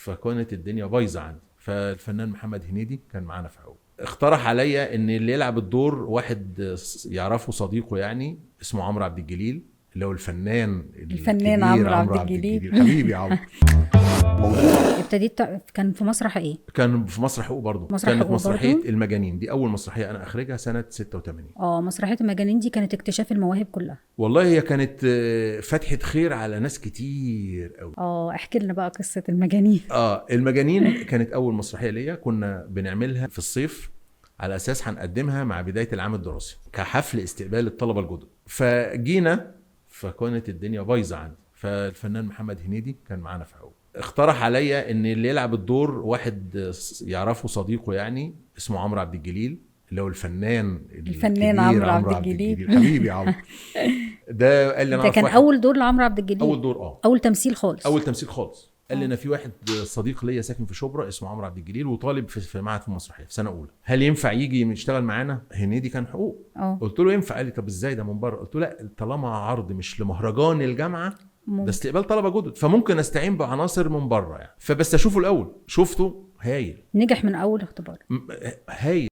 فكانت الدنيا بايظه عندي. فالفنان محمد هنيدي كان معانا في حقوق، اقترح عليا ان اللي يلعب الدور واحد يعرفه صديقه يعني اسمه عمرو عبد الجليل، اللي هو الفنان الكبير عمرو عبد الجليل. حبيبي عمرو. ابتديت كان في مسرح ايه؟ كان في مسرح حقوق برضه. كانت مسرحيه المجانين دي اول مسرحيه انا اخرجها سنه 86. مسرحيه المجانين دي كانت اكتشاف المواهب كلها. والله هي كانت فتحه خير على ناس كتير قوي. احكي لنا بقى قصه المجانين. المجانين كانت اول مسرحيه ليا، كنا بنعملها في الصيف على اساس هنقدمها مع بدايه العام الدراسي كحفل استقبال الطلبه الجدد. فجينا فكانت الدنيا بايظه عندي. فالفنان محمد هنيدي كان معانا في حقوق، اقترح عليا ان اللي يلعب الدور واحد يعرفه صديقه يعني اسمه عمرو عبد الجليل، اللي هو الفنان الكبير عمرو عبد الجليل. حبيبي عمرو. ده قال لي انا ده كان اول دور لعمرو عبد الجليل. اول دور اول تمثيل خالص. قال لي انا في واحد صديق ليا ساكن في شبرا اسمه عمرو عبد الجليل وطالب في معهد في المسرحيه في سنه اولى، هل ينفع يجي يشتغل معانا؟ هنيدي كان حقوق. قلت له ينفع. قال لي طب ازاي ده من بره؟ قلت له لا، طالما عرض مش لمهرجان الجامعه ده استقبال طلبه جدد، فممكن استعين بعناصر من بره يعني، فبس اشوفه الاول. شفته هايل، نجح من اول اختبار. هايل.